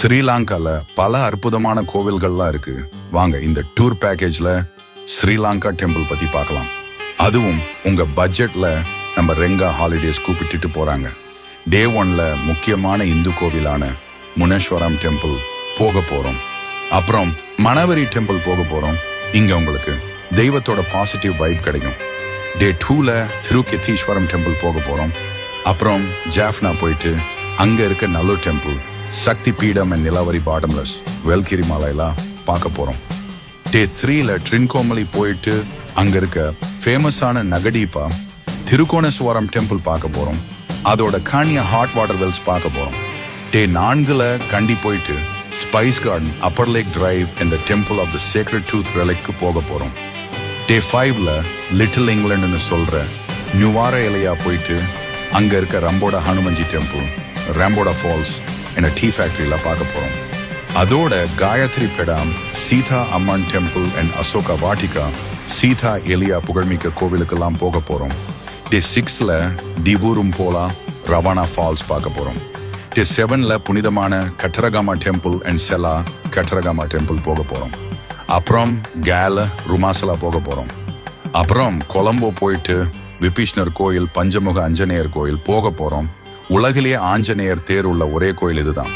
ஸ்ரீலங்கால பல அற்புதமான கோவில்கள்லாம் இருக்கு. வாங்க இந்த டூர் பேக்கேஜ்ல ஸ்ரீலங்கா டெம்பிள் பத்தி பார்க்கலாம். அதுவும் உங்க பட்ஜெட்ல நம்ம ரெங்கா ஹாலிடேஸ் கூப்பிட்டுட்டு போறாங்க. டே 1ல முக்கியமான இந்து கோவிலான முனேஸ்வரம் டெம்பிள் போக போறோம். அப்புறம் மணவரி டெம்பிள் போக போறோம். இங்க உங்களுக்கு தெய்வத்தோட பாசிட்டிவ் வைப் கிடைக்கும். டே 2ல திருக்கெத்தீஸ்வரம் டெம்பிள் போக போறோம். அப்புறம் ஜாஃப்னா போயிட்டு அங்க இருக்க நல்லூர் டெம்பிள், சக்தி பீடம் அண்ட் நிலவரி பாட்டம்லெஸ் வெல்கிரி மலையெல்லாம் பார்க்க போறோம். டே 3ல ட்ரின்கோமலி போயிட்டு அங்க இருக்க ஃபேமஸான நகடீப்பா திருக்கோணேஸ்வரம் டெம்பிள் பார்க்க போறோம். அதோட காணியா ஹாட் வாட்டர் வெல்ஸ் பார்க்க போறோம். டே 4ல கண்டி போயிட்டு spice garden, upper lake drive இந்த temple of the sacred tooth ரெலிக்கு போக போறோம். டே 5ல லிட்டில் இங்கிலாந்துன்னு சொல்ற நியூவார இலையா போயிட்டு அங்க இருக்க ரம்போடா ஹனுமஞ்சி டெம்பிள், ரம்போடா ஃபால்ஸ் என்ற டீ ஃபேக்டரியில பார்க்க போறோம். அதோட காயத்ரி பெடாம், சீதா அம்மன் டெம்பிள் அண்ட் அசோகா வாட்டிகா, சீதா எலியா புகழ்மிக்க கோவிலுக்கெல்லாம் போக போறோம். டே 6ல டிவூரும் போலா ரவானா ஃபால்ஸ் பார்க்க போறோம். டே 7ல புனிதமான கட்டரகாமா டெம்பிள் அண்ட் செலா கட்டரகாமா டெம்பிள் போக போறோம். அப்புறம் கேல ருமாசலா போக போறோம். அப்புறம் கொலம்போ போயிட்டு விபீஷ்ணர் கோயில், பஞ்சமுக ஆஞ்சநேயர் கோயில் போக போறோம். உலகிலேயே ஆஞ்சநேயர் தேர் உள்ள ஒரே கோயில் இதுதான்.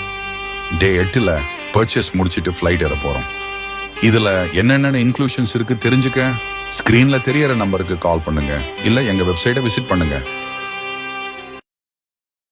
டே 8ல பர்ச்சேஸ் முடிச்சிட்டு ஃபிளைட் ஏற போறோம். இதுல என்னென்ன இன்க்ளூஷன்ஸ் இருக்கு தெரிஞ்சுக்க ஸ்கிரீன்ல தெரியற நம்பருக்கு கால் பண்ணுங்க, இல்ல எங்க வெப்சைட்டை விசிட் பண்ணுங்க.